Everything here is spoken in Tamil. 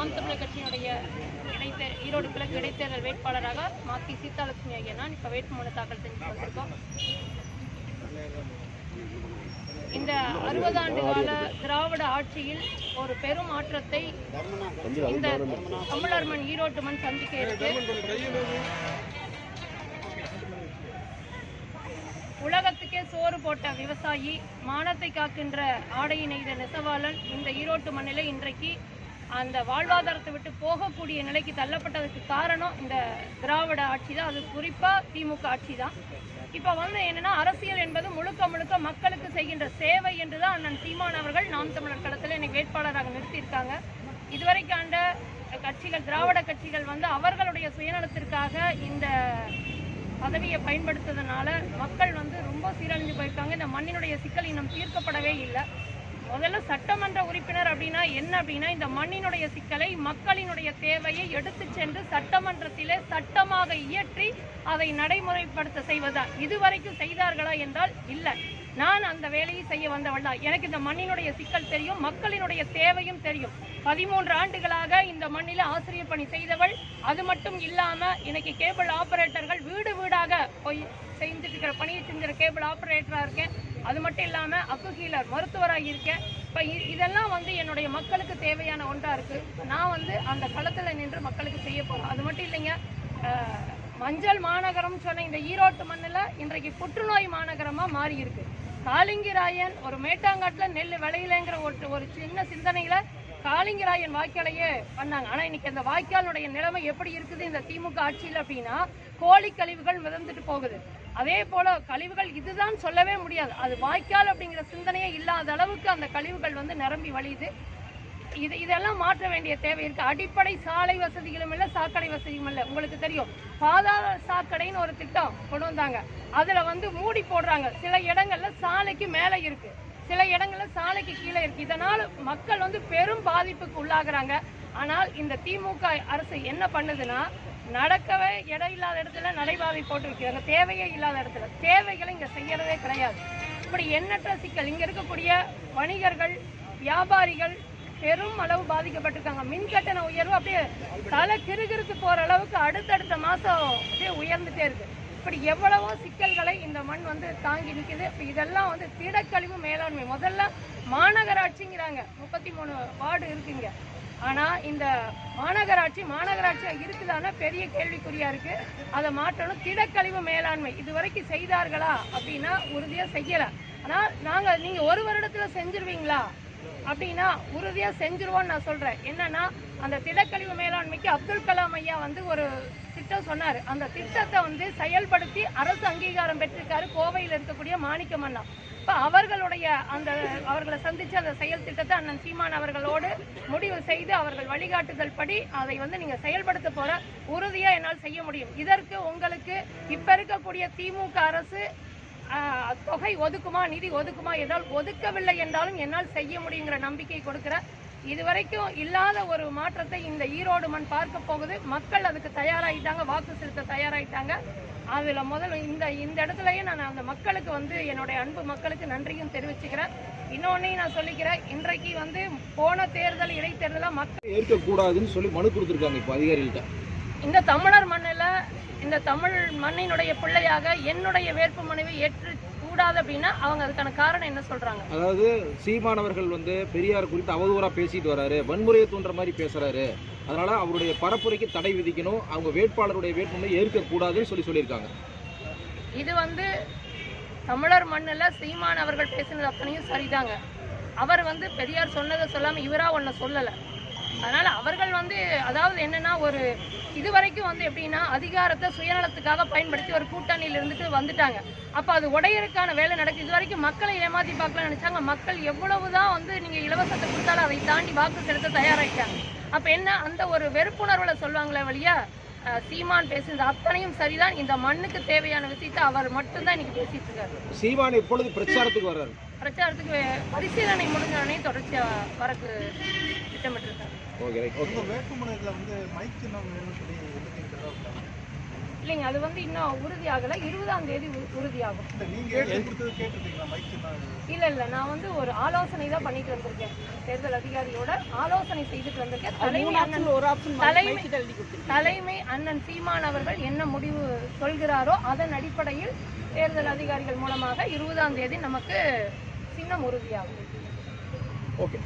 நாம் தமிழர் கட்சியினுடைய ஈரோடு கிழக்கு இடைத்தேர்தல் வேட்பாளராக மாக்கி சீதாலட்சுமி ஐயா நான் இப்போ வேட்புமனு தாக்கல் செஞ்சு வந்திருக்கோம். இந்த 60 ஆண்டு கால திராவிட ஆட்சியில் ஒரு பெரும் மாற்றத்தை இந்த தமிழர் மண் ஈரோட்டு மண் சந்திக்க இருக்கு. உலகத்துக்கே சோறு போட்ட விவசாயி, மானத்தை காக்கின்ற ஆடையை நெய்த நெசவாளன் இந்த ஈரோட்டு மண்ணில் இன்றைக்கு அந்த வாழ்வாதாரத்தை விட்டு போகக்கூடிய நிலைக்கு தள்ளப்பட்டதுக்கு காரணம் இந்த திராவிட ஆட்சி தான். அது குறிப்பாக திமுக ஆட்சி தான். இப்போ என்னன்னா, அரசியல் என்பது முழுக்க முழுக்க மக்களுக்கு செய்கின்ற சேவை என்று தான் அண்ணன் சீமான் அவர்கள் நாம் தமிழர் களத்தில் என்னை வேட்பாளராக நிறுத்தியிருக்காங்க. இதுவரைக்கும் ஆண்ட கட்சிகள், திராவிட கட்சிகள் அவர்களுடைய சுயநலத்திற்காக இந்த பதவியை பயன்படுத்துறதுனால மக்கள் ரொம்ப சீரழிஞ்சு போயிருக்காங்க. இந்த மண்ணினுடைய சிக்கல் இன்னும் தீர்க்கப்படவே இல்லை. முதல்ல சட்டமன்ற உறுப்பினர் அப்படின்னா என்ன அப்படின்னா, இந்த மண்ணினுடைய சிக்கலை, மக்களினுடைய தேவையை எடுத்து சென்று சட்டமன்றத்திலே சட்டமாக இயற்றி அதை நடைமுறைப்படுத்த செய்வதுதான். இதுவரைக்கும் செய்தார்களா என்றால் இல்லை. நான் அந்த வேலையை செய்ய வந்தவள் தான். எனக்கு இந்த மண்ணினுடைய சிக்கல் தெரியும், மக்களினுடைய தேவையும் தெரியும். 13 ஆண்டுகளாக இந்த மண்ணில் ஆசிரியர் பணி செய்தவள். அது மட்டும் இல்லாமல் இன்னைக்கு கேபிள் ஆபரேட்டர்கள் வீடு வீடாக போய் செஞ்சுட்டு இருக்கிற பணியை செஞ்சுற கேபிள் ஆபரேட்டராக இருக்கேன். அது மட்டும் இல்லாமல் அக்கு ஹீலர் மருத்துவராக இருக்கேன். இப்போ இதெல்லாம் என்னுடைய மக்களுக்கு தேவையான ஒன்றாக இருக்குது. நான் அந்த களத்தில் நின்று மக்களுக்கு செய்ய போகிறேன். அது மட்டும் இல்லைங்க, மஞ்சள் மாநகரம் சொன்ன இந்த ஈரோட்டு மண்ணில் இன்றைக்கு புற்றுநோய் மாநகரமாக மாறி இருக்கு. காளிங்கராயன் ஒரு மேட்டாங்காட்டில் நெல் விளையிலங்கிற ஒரு சின்ன சிந்தனையில் காளிங்கராயன் வாய்க்காலையே பண்ணாங்க. ஆனால் இன்னைக்கு அந்த வாய்க்காலுடைய நிலைமை எப்படி இருக்குது இந்த திமுக ஆட்சியில் அப்படின்னா, கோழி கழிவுகள் மிதந்துட்டு போகுது. அதே போல கழிவுகள் இதுதான் சொல்லவே முடியாது. அது வாய்க்கால் அப்படிங்கிற சிந்தனையே இல்லாத அளவுக்கு அந்த கழிவுகள் நிரம்பி வழியுது. இதெல்லாம் மாற்ற வேண்டிய தேவை இருக்கு. அடிப்படை சாலை வசதிகளும் இல்லை, சாக்கடை வசதியும் இல்லை. உங்களுக்கு தெரியும், பாதாள சாக்கடைன்னு ஒரு திட்டம் கொண்டு வந்தாங்க. அதுல மூடி போடுறாங்க. சில இடங்கள்ல சாலைக்கு மேலே இருக்கு, சில இடங்கள்ல சாலைக்கு கீழே இருக்கு. இதனால் மக்கள் பெரும் பாதிப்புக்கு உள்ளாகிறாங்க. ஆனால் இந்த திமுக அரசு என்ன பண்ணுதுன்னா, நடக்கவே இடம் இல்லாத இடத்துல நடைபாதை போட்டு வைக்கிறாங்க. தேவையே இல்லாத இடத்துல தேவைகளை இங்க செய்யறதே கிடையாது. இப்படி எண்ணற்ற சிக்கல். இங்க இருக்கக்கூடிய வணிகர்கள், வியாபாரிகள் பெரும் அளவு பாதிக்கப்பட்டிருக்காங்க. மின்கட்டண உயர்வு அப்படியே தலை கிறுகிறுக்கு போற அளவுக்கு அடுத்தடுத்த மாசம் அப்படியே உயர்ந்துட்டே இருக்கு. இப்படி எவ்வளவோ சிக்கல்களை இந்த மண் தாங்கி நிற்குது. இப்போ இதெல்லாம் திடக்கழிவு மேலாண்மை. முதல்ல மாநகராட்சிங்கிறாங்க, 33 வார்டு இருக்குங்க. ஆனால் இந்த மாநகராட்சியாக இருக்குதானா பெரிய கேள்விக்குறியா இருக்கு. அதை மாற்றணும். திடக்கழிவு மேலாண்மை இதுவரைக்கும் செய்தார்களா அப்படின்னா உறுதியாக செய்யலை. ஆனால் நீங்கள் ஒரு வருடத்தில் செஞ்சிருவீங்களா அப்படின்னா உறுதியாக செஞ்சிருவோன்னு நான் சொல்கிறேன். என்னன்னா, அந்த திடக்கழிவு மேலாண்மைக்கு அப்துல் கலாம் ஐயா ஒரு திட்டம் சொன்னார். அந்த திட்டத்தை செயல்படுத்தி அரசு அங்கீகாரம் பெற்றிருக்காரு கோவையில் இருக்கக்கூடிய மாணிக்கமண்ணா. இப்போ அவர்களை சந்தித்து அந்த செயல் திட்டத்தை அண்ணன் சீமான் அவர்களோடு முடிவு செய்து அவர்கள் வழிகாட்டுதல் படி அதை நீங்கள் செயல்படுத்த போகிற உறுதியாக என்னால் செய்ய முடியும். இதற்கு உங்களுக்கு இப்போ இருக்கக்கூடிய திமுக அரசு தொகை ஒதுக்குமா, நிதி ஒதுக்குமா என்றால் ஒதுக்கவில்லை என்றாலும் என்னால் செய்ய முடியுங்கிற நம்பிக்கை கொடுக்கிற. இதுவரைக்கும் இல்லாத ஒரு மாற்றத்தை இந்த ஈரோடு மண் பார்க்க போகுது. மக்கள் அதுக்கு தயாராகிட்டாங்க, வாக்கு செலுத்த தயாராகிட்டாங்க. அதில் இந்த இடத்துலயே நான் அந்த மக்களுக்கு என்னுடைய அன்பு மக்களுக்கு நன்றியும் தெரிவிச்சுக்கிறேன். இன்னொன்னையும் நான் சொல்லிக்கிறேன், இன்றைக்கு போன தேர்தல் இடைத்தேர்தலாக மக்கள் ஏற்கக்கூடாதுன்னு சொல்லி மனு கொடுத்துருக்காங்க. இப்போ அதிகாரிகிட்ட இந்த தமிழர் மண்ணில், இந்த தமிழ் மண்ணினுடைய பிள்ளையாக என்னுடைய வேட்பு மனுவை ஏற்றக்கூடாது அப்படின்னா அவங்க அதுக்கான காரணம் என்ன சொல்றாங்க? அதாவது சீமானவர்கள் பெரியார் குறித்து அவதூறா பேசிட்டு வராரு, வன்முறையை தூண்டுற மாதிரி பேசுறாரு, அதனால அவருடைய பரப்புரைக்கு தடை விதிக்கணும், அவங்க வேட்பாளருடைய வேட்புமனை ஏற்கக்கூடாதுன்னு சொல்லியிருக்காங்க. இது தமிழர் மண்ணில் சீமான் அவர்கள் பேசினது அத்தனையும் சரிதாங்க. அவர் பெரியார் சொன்னதை சொல்லாமல் இவரா ஒன்றை சொல்லலை. அதனால் அவர்கள் அதாவது என்னென்னா, ஒரு இதுவரைக்கும் எப்படின்னா அதிகாரத்தை சுயநலத்துக்காக பயன்படுத்தி ஒரு கூட்டணியில் இருந்துட்டு வந்துட்டாங்க. அப்போ அது உடையறதுக்கான வேலை நடக்குது. இது வரைக்கும் மக்களை ஏமாற்றி பார்க்கலாம்னு நினச்சாங்க. மக்கள் எவ்வளவுதான் நீங்கள் இலவசத்தை கொடுத்தாலும் அதை தாண்டி வாக்கு செலுத்த தயாராகிட்டாங்க. அப்போ என்ன, அந்த ஒரு வெறுப்புணர்வில் சொல்லுவாங்களே வழியா, சீமான் பேசுறது அத்தனையும் சரிதான். இந்த மண்ணுக்கு தேவையான விஷயத்தை அவர் மட்டும்தான் இன்னைக்கு பேசிட்டு இருக்காரு. சீமான் எப்பொழுது பிரச்சாரத்துக்கு வர்றாரு? பிரச்சாரத்துக்கு பரிசீலனை முடிஞ்சவனே தொடர்ச்சியா வரக்கு திட்டமிட்டிருக்காரு. இல்லைங்க, அது வந்து இன்னும் உறுதியாகல. 20ஆம் தேதி உறுதியாகும். இல்ல நான் வந்து ஒரு ஆலோசனை தான் பண்ணிட்டு வந்திருக்கேன். தேர்தல் அதிகாரியோட ஆலோசனை செய்துட்டு வந்திருக்கேன். தலைமை அண்ணன் சீமான் அவர்கள் என்ன முடிவு சொல்கிறாரோ அதன் அடிப்படையில் தேர்தல் அதிகாரிகள் மூலமாக 20ஆம் தேதி நமக்கு சின்னம் உறுதியாகும். ஓகே.